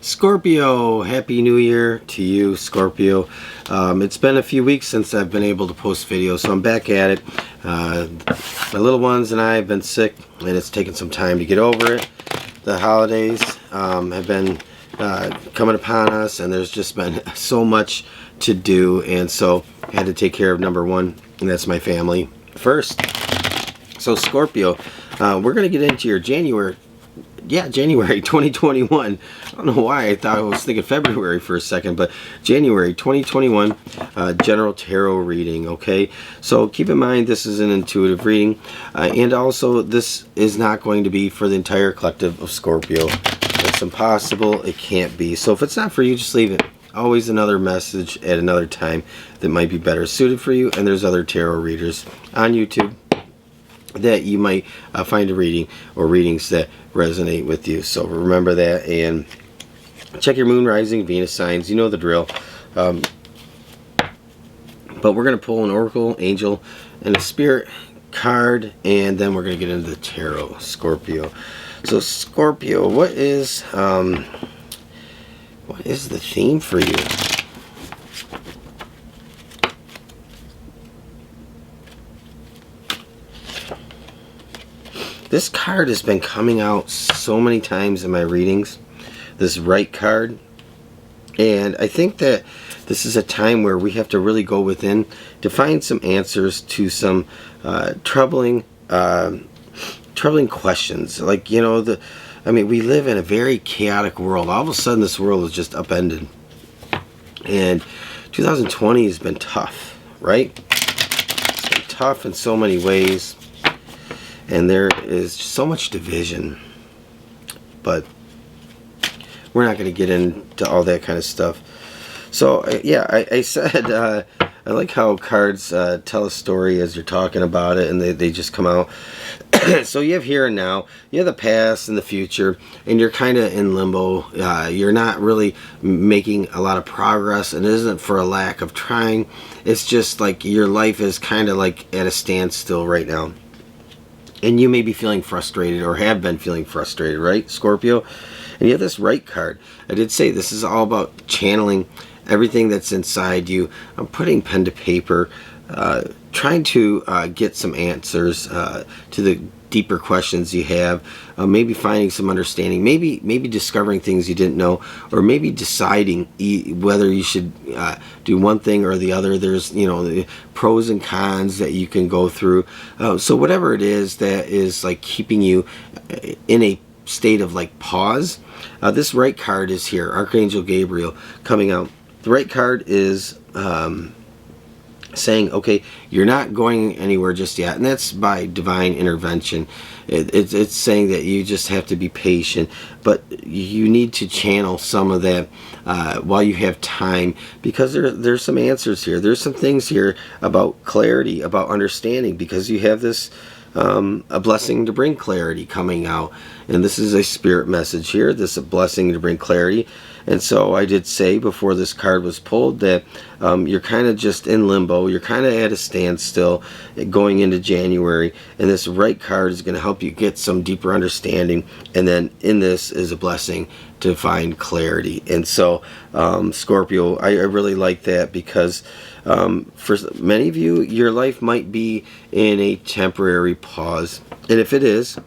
Scorpio, Happy New Year to you, Scorpio. It's been a few weeks since I've been able to post videos, so I'm back at it. My little ones and I have been sick, and it's taken some time to get over it. The holidays have been coming upon us, and there's just been so much to do, and so I had to take care of number one, and that's my family first. So Scorpio, we're going to get into your January 2021. I don't know why I thought I was thinking February for a second, but January 2021 general tarot reading. Okay, so keep in mind this is an intuitive reading, and also this is not going to be for the entire collective of Scorpio. It's impossible. It can't be. So if it's not for you, just leave it. Always another message at another time that might be better suited for you, and there's other tarot readers on YouTube that you might find a reading or readings that resonate with you. So remember that, and check your moon, rising, Venus signs. You know the drill. But we're going to pull an oracle, angel, and a spirit card, and then we're going to get into the tarot, Scorpio. So Scorpio, what is the theme for you? This card has been coming out so many times in my readings, this right card, and I think that this is a time where we have to really go within to find some answers to some troubling questions. Like, you know, we live in a very chaotic world. All of a sudden this world is just upended, and 2020 has been tough, right? It's been tough in so many ways. And there is so much division, but we're not going to get into all that kind of stuff. So yeah, I said I like how cards tell a story as you're talking about it, and they just come out. So you have here and now, you have the past and the future, and you're kind of in limbo. You're not really making a lot of progress, and it isn't for a lack of trying. It's just like your life is kind of like at a standstill right now. And you may be feeling frustrated, or have been feeling frustrated, right, Scorpio? And you have this right card. I did say this is all about channeling everything that's inside you. I'm putting pen to paper, trying to get some answers to the deeper questions you have. Maybe finding some understanding. Maybe discovering things you didn't know, or maybe deciding whether you should do one thing or the other. There's, you know, the pros and cons that you can go through. So whatever it is that is like keeping you in a state of like pause, this right card is here. Archangel Gabriel coming out. The right card is saying, okay, you're not going anywhere just yet, and that's by divine intervention. It's saying that you just have to be patient, but you need to channel some of that while you have time, because there's some answers here. There's some things here about clarity, about understanding, because you have this a blessing to bring clarity coming out, and this is a spirit message here. This is a blessing to bring clarity. And so I did say before this card was pulled that you're kind of just in limbo. You're kind of at a standstill going into January. And this right card is going to help you get some deeper understanding. And then in this is a blessing to find clarity. And so Scorpio, I really like that, because for many of you, your life might be in a temporary pause. And if it is,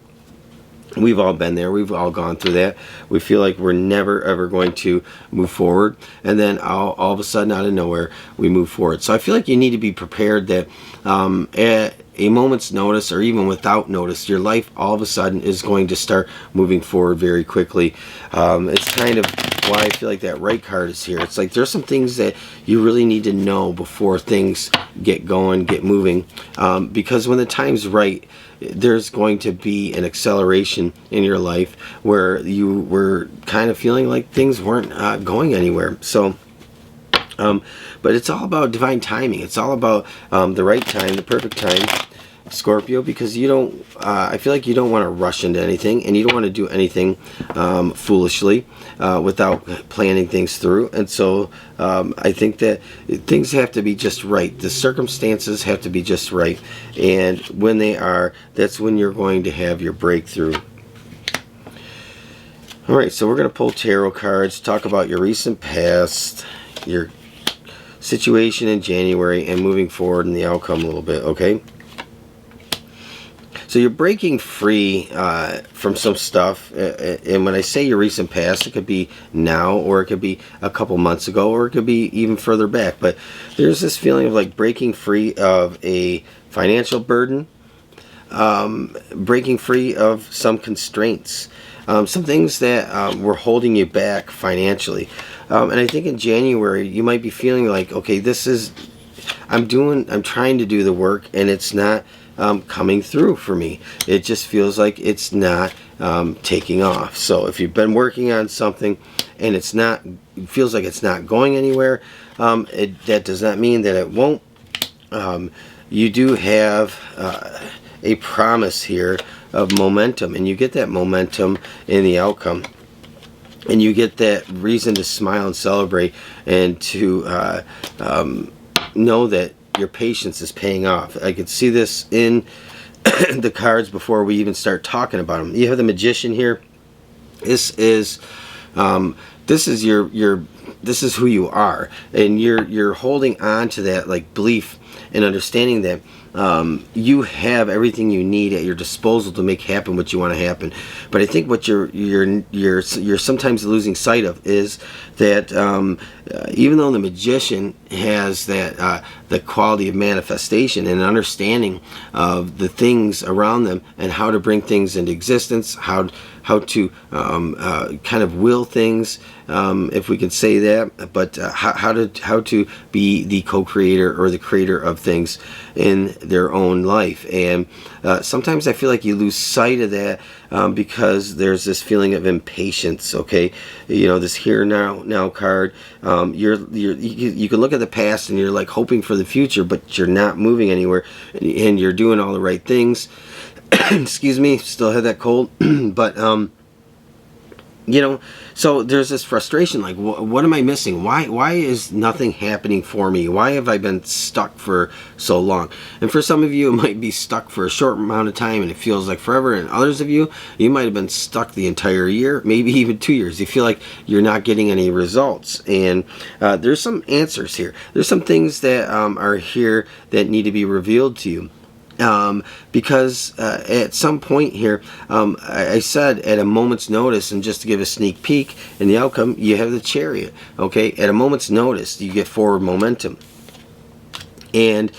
we've all been there. We've all gone through that. We feel like we're never ever going to move forward, and then all of a sudden, out of nowhere, we move forward. So I feel like you need to be prepared that at a moment's notice, or even without notice, your life all of a sudden is going to start moving forward very quickly. It's kind of why I feel like that right card is here. It's like there's some things that you really need to know before things get going, get moving, because when the time's right, there's going to be an acceleration in your life where you were kind of feeling like things weren't going anywhere. So but it's all about divine timing. It's all about the right time, the perfect time, Scorpio, because you don't I feel like you don't want to rush into anything, and you don't want to do anything foolishly without planning things through. And so I think that things have to be just right. The circumstances have to be just right, and when they are, that's when you're going to have your breakthrough. Alright, so we're going to pull tarot cards, talk about your recent past, your situation in January, and moving forward in the outcome a little bit, okay? So you're breaking free from some stuff, and when I say your recent past, it could be now, or it could be a couple months ago, or it could be even further back, but there's this feeling of like breaking free of a financial burden, breaking free of some constraints, some things that were holding you back financially. And I think in January you might be feeling like, okay, I'm trying to do the work, and it's not coming through for me. It just feels like it's not taking off. So if you've been working on something and it feels like it's not going anywhere, that does not mean that it won't. You do have a promise here of momentum, and you get that momentum in the outcome, and you get that reason to smile and celebrate, and to know that your patience is paying off. I could see this in the cards before we even start talking about them. You have the Magician here. This is this is who you are, and you're holding on to that like belief and understanding that you have everything you need at your disposal to make happen what you want to happen. But I think what you're sometimes losing sight of is that even though the Magician has that the quality of manifestation and understanding of the things around them and how to bring things into existence, how to kind of will things, if we can say that, but how to be the co-creator or the creator of things in their own life. And sometimes I feel like you lose sight of that because there's this feeling of impatience. Okay, you know, this here now card. You can look at the past and you're like hoping for the future, but you're not moving anywhere, and you're doing all the right things. Excuse me, still had that cold, but you know, so there's this frustration, like, what am I missing? Why is nothing happening for me? Why have I been stuck for so long? And for some of you, it might be stuck for a short amount of time and it feels like forever. And others of you, you might have been stuck the entire year, maybe even 2 years. You feel like you're not getting any results. And there's some answers here. There's some things that are here that need to be revealed to you. Because at some point here, I said at a moment's notice, and just to give a sneak peek in the outcome, you have the Chariot. Okay, at a moment's notice, you get forward momentum, and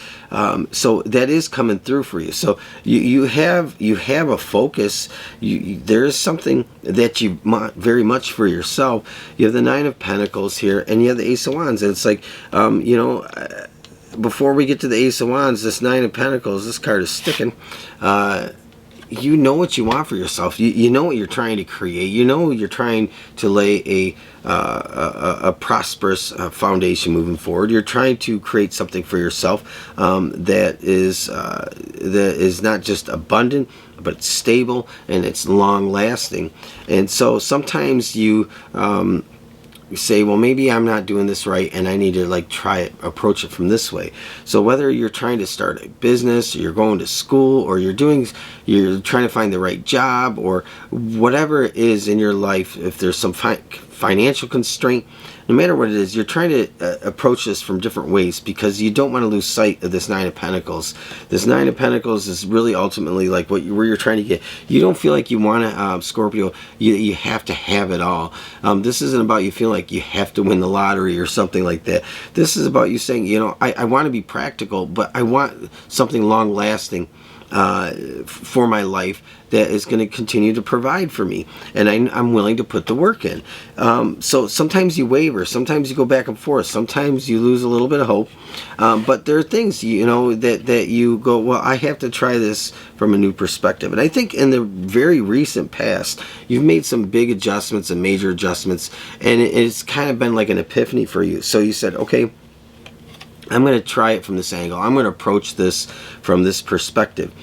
so that is coming through for you. So you have a focus. There is something that you want very much for yourself. You have the Nine of Pentacles here, and you have the Ace of Wands, and it's like you know. Before we get to the Ace of Wands, this Nine of Pentacles, this card is sticking. You know what you want for yourself. You know what you're trying to create. You know you're trying to lay a prosperous foundation moving forward. You're trying to create something for yourself that is not just abundant, but it's stable and it's long lasting. And so sometimes you say, well, maybe I'm not doing this right, and I need to like approach it from this way. So whether you're trying to start a business, or you're going to school, or you're trying to find the right job, or whatever it is in your life, if there's some financial constraint, no matter what it is, you're trying to approach this from different ways, because you don't want to lose sight of this Nine of Pentacles. This Nine of Pentacles is really ultimately like where you're trying to get. You don't feel like you want to, Scorpio, you have to have it all. This isn't about you feeling like you have to win the lottery or something like that. This is about you saying, you know, I want to be practical, but I want something long lasting for my life that is going to continue to provide for me, and I'm willing to put the work in. So sometimes you waver, sometimes you go back and forth, sometimes you lose a little bit of hope, but there are things, you know, that you go, well, I have to try this from a new perspective. And I think in the very recent past, you've made some big adjustments and major adjustments, and it's kind of been like an epiphany for you. So you said, okay, I'm going to try it from this angle. I'm going to approach this from this perspective.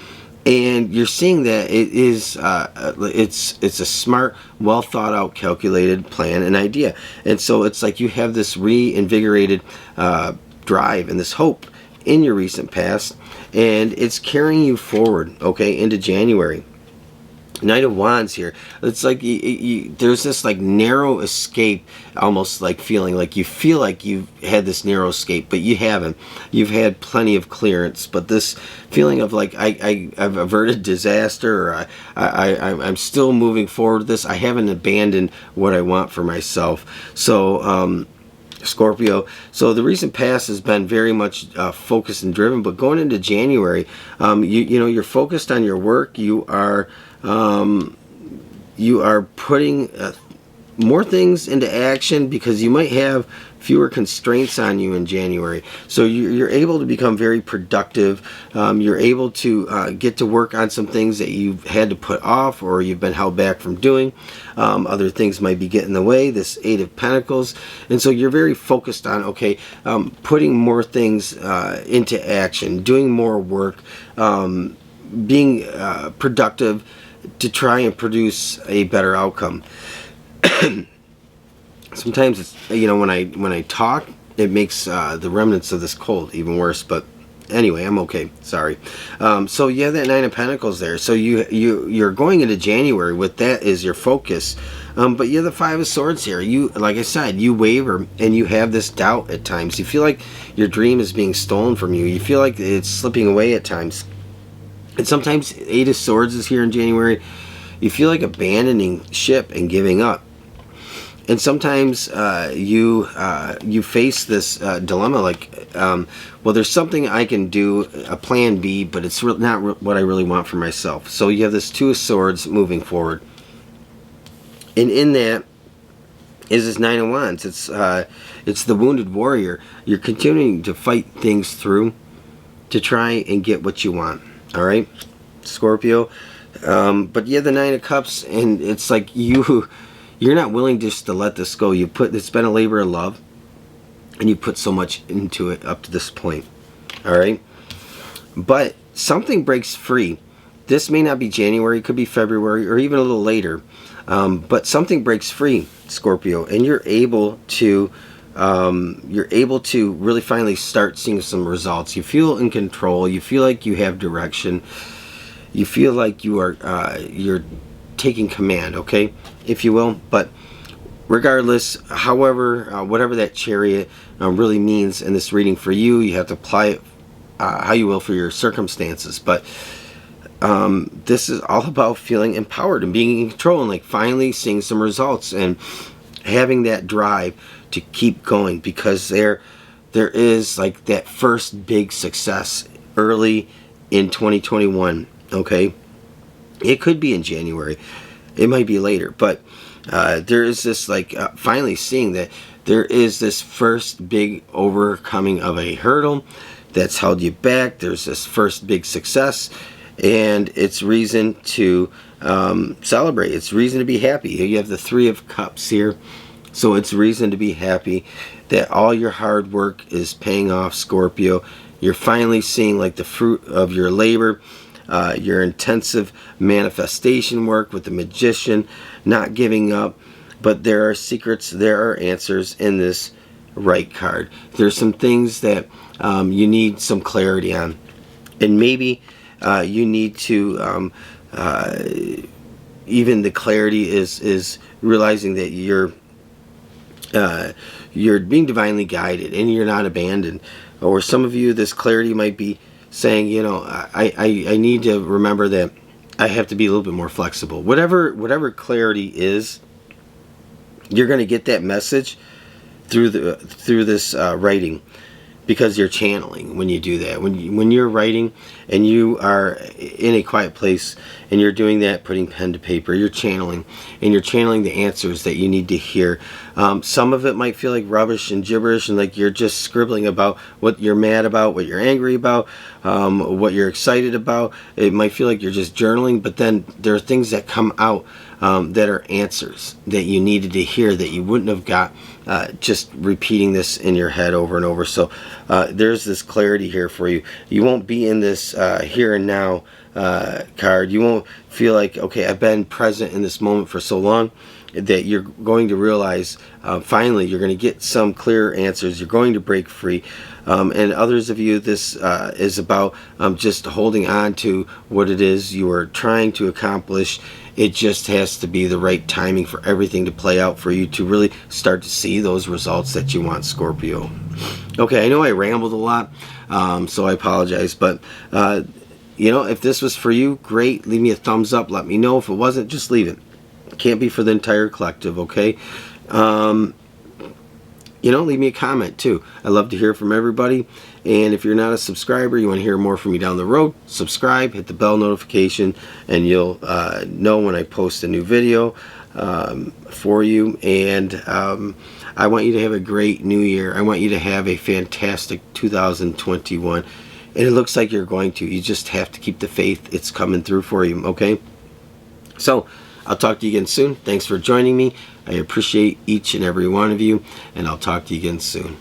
And you're seeing that it is it's a smart, well thought out, calculated plan and idea. And so it's like you have this reinvigorated drive and this hope in your recent past, and it's carrying you forward, okay, into January. Knight of Wands here. It's like there's this like narrow escape, almost like feeling like you feel like you've had this narrow escape, but you haven't. You've had plenty of clearance, but this feeling of like I've averted disaster, or I'm still moving forward with this. I haven't abandoned what I want for myself. So Scorpio. So the recent past has been very much focused and driven, but going into January, you know, you're focused on your work. You are putting more things into action because you might have fewer constraints on you in January. So you're able to become very productive. You're able to get to work on some things that you've had to put off or you've been held back from doing. Other things might be getting in the way, this Eight of Pentacles. And so you're very focused on, okay, putting more things into action, doing more work, being productive to try and produce a better outcome. Sometimes it's, you know, when I talk, it makes the remnants of this cold even worse. But anyway, I'm okay. Sorry. So you have that Nine of Pentacles there. So you're going into January with that as your focus. But you have the Five of Swords here. You, like I said, you waver and you have this doubt at times. You feel like your dream is being stolen from you. You feel like it's slipping away at times. And sometimes Eight of Swords is here in January. You feel like abandoning ship and giving up. And sometimes you face this dilemma, like, well, there's something I can do, a plan B, but it's not what I really want for myself. So you have this Two of Swords moving forward. And in that is this Nine of Wands. It's the wounded warrior. You're continuing to fight things through to try and get what you want. All right, Scorpio. But you have the Nine of Cups, and it's like you're not willing just to let this go. It's been a labor of love, and you put so much into it up to this point. All right, but something breaks free. This may not be January, it could be February, or even a little later. But something breaks free, Scorpio, and you're able to really finally start seeing some results. You feel in control. You feel like you have direction. You feel like you're taking command, okay, if you will. But regardless, however, whatever that Chariot really means in this reading for you, you have to apply it how you will for your circumstances. But this is all about feeling empowered and being in control and like finally seeing some results and having that drive to keep going, because there is like that first big success early in 2021. Okay, it could be in January, it might be later, but there is this like finally seeing that there is this first big overcoming of a hurdle that's held you back. There's this first big success, and it's reason to celebrate. It's reason to be happy. You have the Three of Cups here, so it's reason to be happy that all your hard work is paying off, Scorpio. You're finally seeing like the fruit of your labor. Your intensive manifestation work with the Magician, not giving up. But there are secrets, there are answers in this right card. There's some things that you need some clarity on, and maybe you need to even the clarity is realizing that you're being divinely guided and you're not abandoned. Or some of you, this clarity might be saying, you know, I need to remember that I have to be a little bit more flexible. Whatever clarity is, you're going to get that message through this writing, because you're channeling when you do that. When you're writing and you are in a quiet place and you're doing that, putting pen to paper, you're channeling, and you're channeling the answers that you need to hear. Some of it might feel like rubbish and gibberish, and like you're just scribbling about what you're mad about, what you're angry about, what you're excited about. It might feel like you're just journaling, but then there are things that come out that are answers that you needed to hear that you wouldn't have got just repeating this in your head over and over. So there's this clarity here for you. You won't be in this here and now card. You won't feel like, okay, I've been present in this moment for so long. that you're going to realize finally you're going to get some clear answers. You're going to break free. And others of you, this is about just holding on to what it is you are trying to accomplish. It just has to be the right timing for everything to play out for you to really start to see those results that you want, Scorpio. Okay, I know I rambled a lot, so I apologize, but you know, if this was for you, great. Leave me a thumbs up. Let me know. If it wasn't, just leave it. It can't be for the entire collective, okay? You know, leave me a comment too. I love to hear from everybody. And if you're not a subscriber, you want to hear more from me down the road, subscribe, hit the bell notification, and you'll know when I post a new video for you. And I want you to have a great new year. I want you to have a fantastic 2021. And it looks like you're going to. You just have to keep the faith. It's coming through for you, okay? So, I'll talk to you again soon. Thanks for joining me. I appreciate each and every one of you, and I'll talk to you again soon.